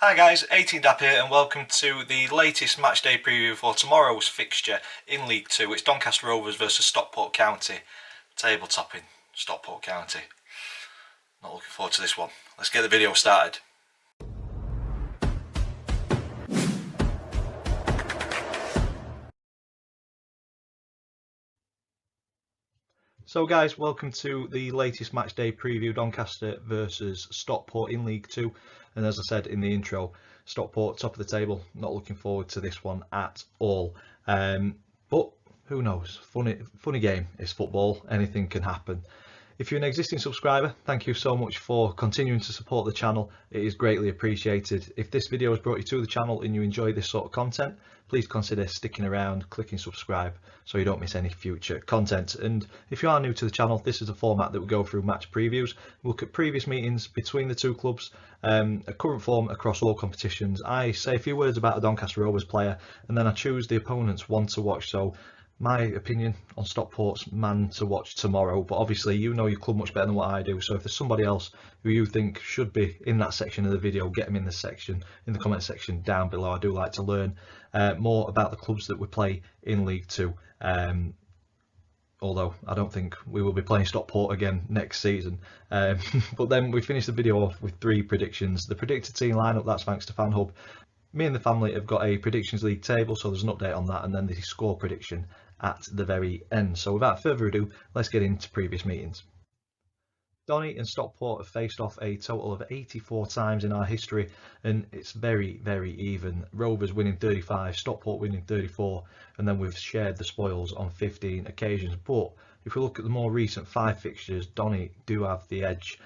Hi guys, 18Dap here and welcome to the latest matchday preview for tomorrow's fixture in League 2. It's Doncaster Rovers versus Stockport County. Table topping Stockport County. Not looking forward to this one. Let's get the video started. So guys, welcome to the latest matchday preview, Doncaster versus Stockport in League 2. And as I said in the intro, Stockport top of the table, not looking forward to this one at all. But who knows, funny game is football, anything can happen. If you're an existing subscriber, thank you so much for continuing to support the channel. It is greatly appreciated. If this video has brought you to the channel and you enjoy this sort of content, please consider sticking around, clicking subscribe so you don't miss any future content. And if you are new to the channel, this is a format that we go through match previews. We look at previous meetings between the two clubs, a current form across all competitions. I say a few words about a Doncaster Rovers player and then I choose the opponent's one to watch. So my opinion on Stockport's man to watch tomorrow, but obviously you know your club much better than what I do, so if there's somebody else who you think should be in that section of the video, get them in the comment section down below. I do like to learn more about the clubs that we play in League 2, although I don't think we will be playing Stockport again next season. But then we finish the video off with 3 predictions. The predicted team lineup, that's thanks to FanHub. Me and the family have got a predictions league table, so there's an update on that, and then the score prediction at the very end. So without further ado, let's get into previous meetings. Donny and Stockport have faced off a total of 84 times in our history, and it's very even. Rovers winning 35, Stockport winning 34, and then we've shared the spoils on 15 occasions. But if we look at the more recent 5 fixtures, Donny do have the edge,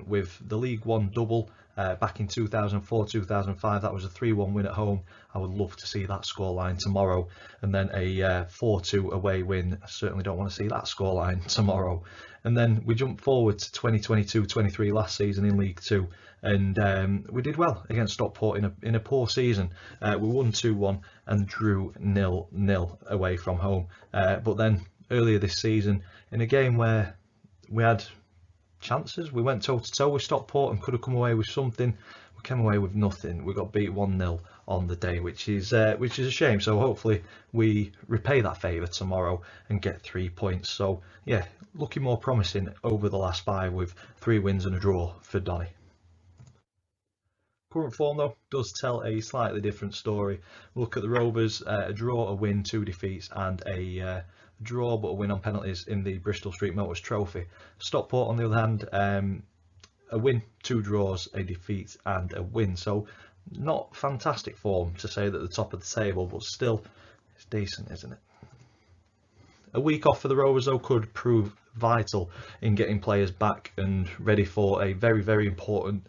with the League 1 double back in 2004-2005. That was a 3-1 win at home. I would love to see that scoreline tomorrow, and then a 4-2 away win. I certainly don't want to see that scoreline tomorrow. And then we jump forward to 2022-23 last season in League 2, and we did well against Stockport in a poor season. We won 2-1 and drew 0-0 away from home. But then earlier this season, in a game where we had chances, we went toe to toe with Stockport and could have come away with something. We came away with nothing. We got beat 1-0 on the day, which is a shame. So hopefully we repay that favour tomorrow and get 3 points. So yeah, looking more promising over the last 5 with 3 wins and a draw for Donny. Current form though does tell a slightly different story. Look at the Rovers, a draw, a win, 2 defeats, and a draw but a win on penalties in the Bristol Street Motors Trophy. Stockport on the other hand, a win, 2 draws, a defeat and a win. So not fantastic form to say that the top of the table, but still it's decent, isn't it? A week off for the Rovers though could prove vital in getting players back and ready for a very important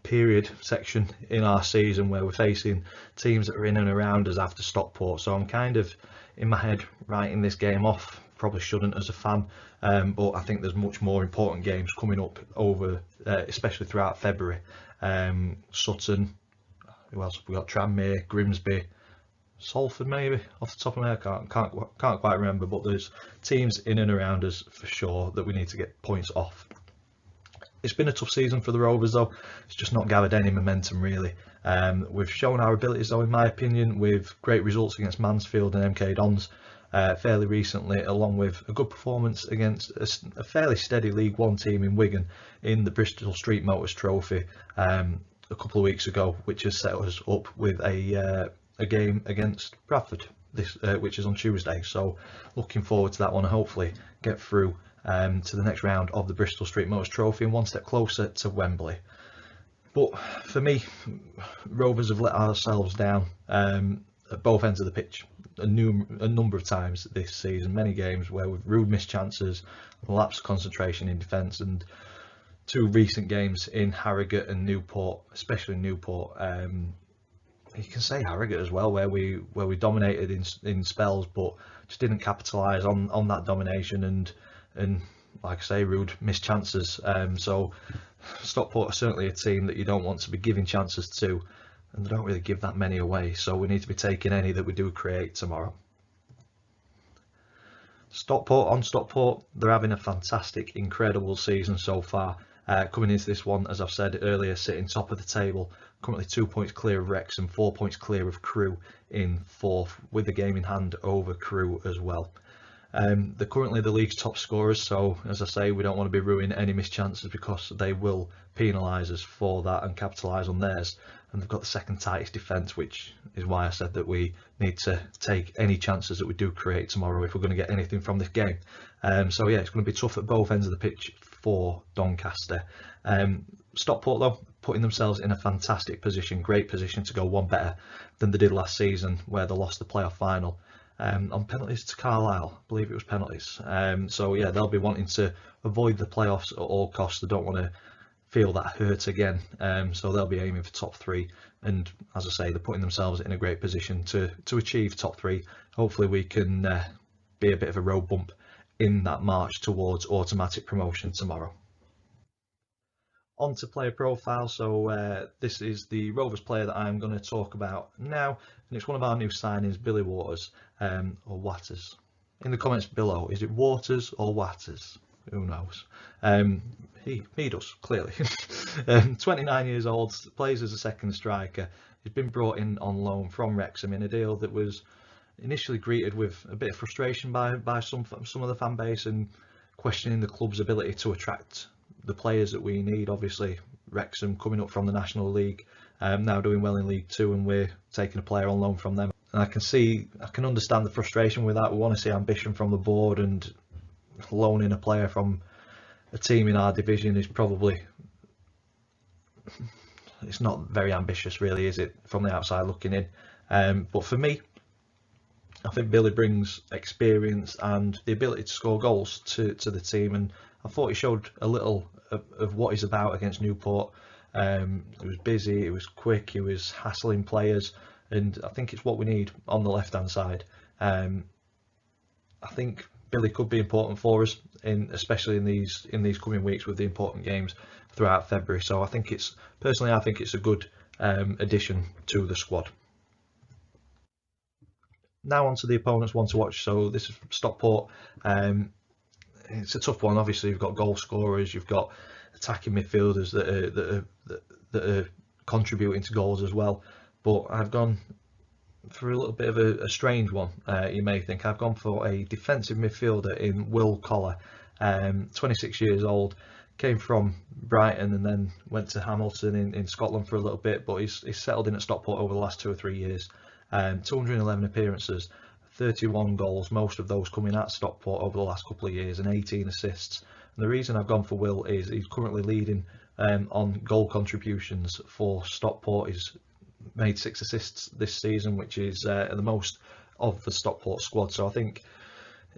period section in our season where we're facing teams that are in and around us after Stockport. So I'm kind of in my head writing this game off. Probably shouldn't as a fan, but I think there's much more important games coming up over, especially throughout February. Sutton, who else have we got? Tranmere, Grimsby, Salford maybe off the top of my head. Can't quite remember, but there's teams in and around us for sure that we need to get points off. It's been a tough season for the Rovers though. It's just not gathered any momentum really. We've shown our abilities though, in my opinion, with great results against Mansfield and MK Dons fairly recently, along with a good performance against a fairly steady League 1 team in Wigan in the Bristol Street Motors Trophy a couple of weeks ago, which has set us up with a game against Bradford, which is on Tuesday. So looking forward to that one and hopefully get through to the next round of the Bristol Street Motors Trophy and one step closer to Wembley. But for me, Rovers have let ourselves down at both ends of the pitch a number of times this season. Many games where we've rude missed chances, lapse of concentration in defence, and 2 recent games in Harrogate and Newport, especially Newport. You can say Harrogate as well, where we dominated in spells, but just didn't capitalise on that domination and like I say, rude missed chances. So Stockport are certainly a team that you don't want to be giving chances to, and they don't really give that many away, so we need to be taking any that we do create tomorrow. Stockport, they're having a fantastic, incredible season so far. Coming into this one, as I've said earlier, sitting top of the table, currently 2 points clear of Wrexham, 4 points clear of Crewe in fourth, with the game in hand over Crewe as well. They're currently the league's top scorers, so as I say, we don't want to be ruining any missed chances because they will penalise us for that and capitalise on theirs. And they've got the second tightest defence, which is why I said that we need to take any chances that we do create tomorrow if we're going to get anything from this game. So yeah, it's going to be tough at both ends of the pitch for Doncaster. Stockport though, putting themselves in a fantastic position, great position to go one better than they did last season where they lost the playoff final. On penalties to Carlisle, I believe it was penalties. So yeah, they'll be wanting to avoid the playoffs at all costs. They don't want to feel that hurt again. So they'll be aiming for top three. And as I say, they're putting themselves in a great position to achieve top three. Hopefully we can be a bit of a road bump in that march towards automatic promotion tomorrow. On to player profile. So this is the Rovers player that I'm going to talk about now, and it's one of our new signings, Billy Waters, or Watters. In the comments below, is it Waters or Watters? Who knows? He does, clearly. 29 years old, plays as a second striker. He's been brought in on loan from Wrexham in a deal that was initially greeted with a bit of frustration by some of the fan base and questioning the club's ability to attract the players that we need. Obviously Wrexham coming up from the National League, now doing well in League Two, and we're taking a player on loan from them. And I can understand the frustration with that. We want to see ambition from the board, and loaning a player from a team in our division is probably, it's not very ambitious really, is it, from the outside looking in. But for me, I think Billy brings experience and the ability to score goals to the team, and I thought he showed a little of what he's about against Newport. He was busy, he was quick, he was hassling players, and I think it's what we need on the left hand side. I think Billy could be important for us, especially in these coming weeks with the important games throughout February. So I think it's a good addition to the squad. Now on to the opponents one to watch. So this is from Stockport. It's a tough one. Obviously you've got goal scorers, you've got attacking midfielders that are contributing to goals as well. But I've gone for a little bit of a strange one. You may think I've gone for a defensive midfielder in Will Collar, 26 years old, came from Brighton and then went to Hamilton in Scotland for a little bit, but he's settled in at Stockport over the last 2 or 3 years. 211 appearances, 31 goals, most of those coming at Stockport over the last couple of years, and 18 assists. And the reason I've gone for Will is he's currently leading on goal contributions for Stockport. He's made 6 assists this season, which is the most of the Stockport squad. So I think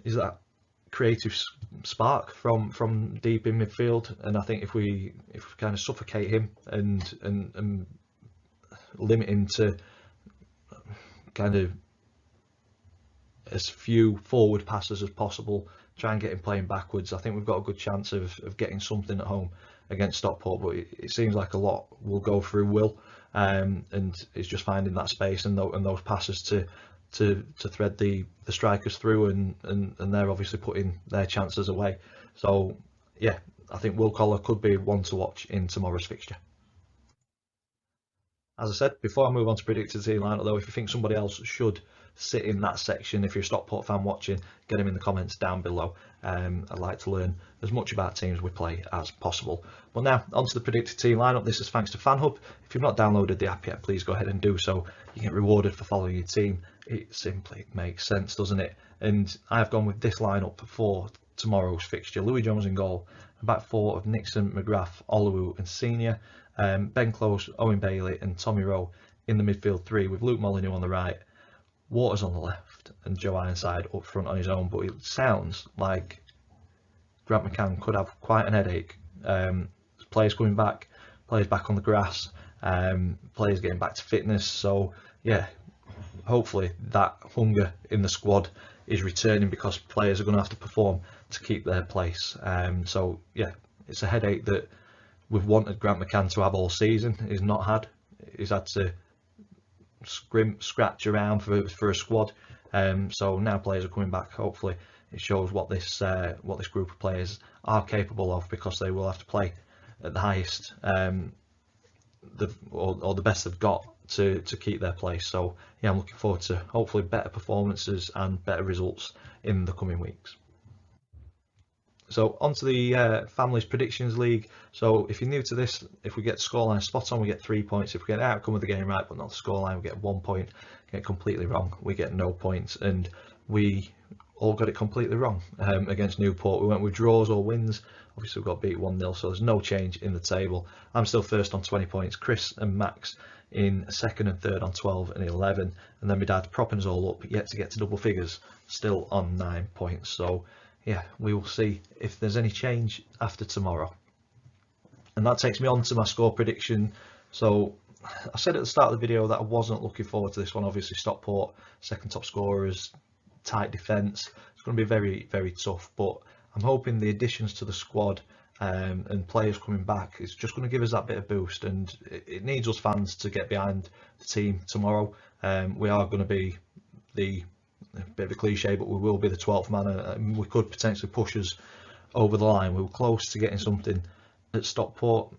is that creative spark from deep in midfield, and I think if we kind of suffocate him and limit him to kind of as few forward passes as possible, try and get him playing backwards, I think we've got a good chance of getting something at home against Stockport. But it seems like a lot will go through Will, and it's just finding that space and those passes to thread the strikers through, and they're obviously putting their chances away. So yeah, I think Will Collar could be one to watch in tomorrow's fixture. As I said, before I move on to predicted team lineup though, if you think somebody else should sit in that section, if you're a Stockport fan watching, get them in the comments down below. I'd like to learn as much about teams we play as possible. But now, on to the predicted team lineup. This is thanks to FanHub. If you've not downloaded the app yet, please go ahead and do so. You get rewarded for following your team. It simply makes sense, doesn't it? And I've gone with this lineup for tomorrow's fixture. Louis Jones in goal, a back four of Nixon, McGrath, Oluwu and Senior. Ben Close, Owen Bailey and Tommy Rowe in the midfield three, with Luke Molyneux on the right, Waters on the left and Joe Ironside up front on his own. But it sounds like Grant McCann could have quite an headache. Players coming back, players back on the grass, players getting back to fitness. So yeah, hopefully that hunger in the squad is returning, because players are going to have to perform to keep their place. So yeah, it's a headache that we've wanted Grant McCann to have all season. He's not had. He's had to scratch around for a squad. So now players are coming back. Hopefully it shows what this group of players are capable of, because they will have to play at the highest, or the best they've got to keep their place. So yeah, I'm looking forward to hopefully better performances and better results in the coming weeks. So onto the Families Predictions League. So if you're new to this, if we get scoreline spot on, we get 3 points. If we get the outcome of the game right, but not the scoreline, we get 1 point. Get it completely wrong, we get no points. And we all got it completely wrong against Newport. We went with draws or wins. Obviously, we got beat 1-0, so there's no change in the table. I'm still first on 20 points. Chris and Max in second and third on 12 and 11. And then my dad propping us all up, yet to get to double figures, still on 9 points. So yeah, we will see if there's any change after tomorrow. And that takes me on to my score prediction. So I said at the start of the video that I wasn't looking forward to this one. Obviously, Stockport, second top scorers, tight defence. It's going to be very, very tough, but I'm hoping the additions to the squad and players coming back is just going to give us that bit of boost, and it needs us fans to get behind the team tomorrow. We are going to be a bit of a cliche, but we will be the 12th man, and we could potentially push us over the line. We were close to getting something at Stockport,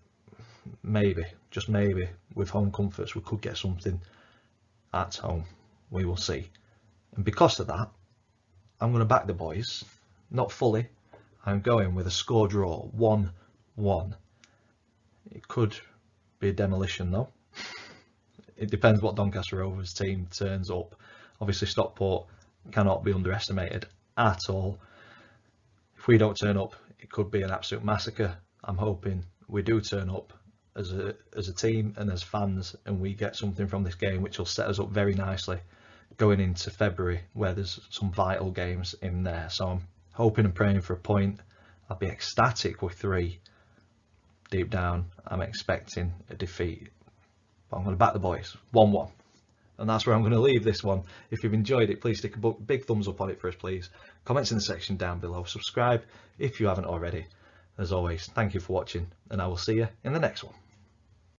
maybe, just maybe, with home comforts we could get something at home. We will see. And because of that, I'm going to back the boys, not fully. I'm going with a score draw, 1-1. It could be a demolition though. It depends what Doncaster Rovers team turns up. Obviously Stockport cannot be underestimated at all. If we don't turn up, it could be an absolute massacre. I'm hoping we do turn up as a team and as fans, and we get something from this game which will set us up very nicely going into February, where there's some vital games in there. So I'm hoping and praying for a point. I'll be ecstatic with 3. Deep down, I'm expecting a defeat, but I'm going to back the boys, 1-1. And that's where I'm going to leave this one. If you've enjoyed it, please stick a big thumbs up on it for us, please. Comments in the section down below. Subscribe if you haven't already. As always, thank you for watching, and I will see you in the next one.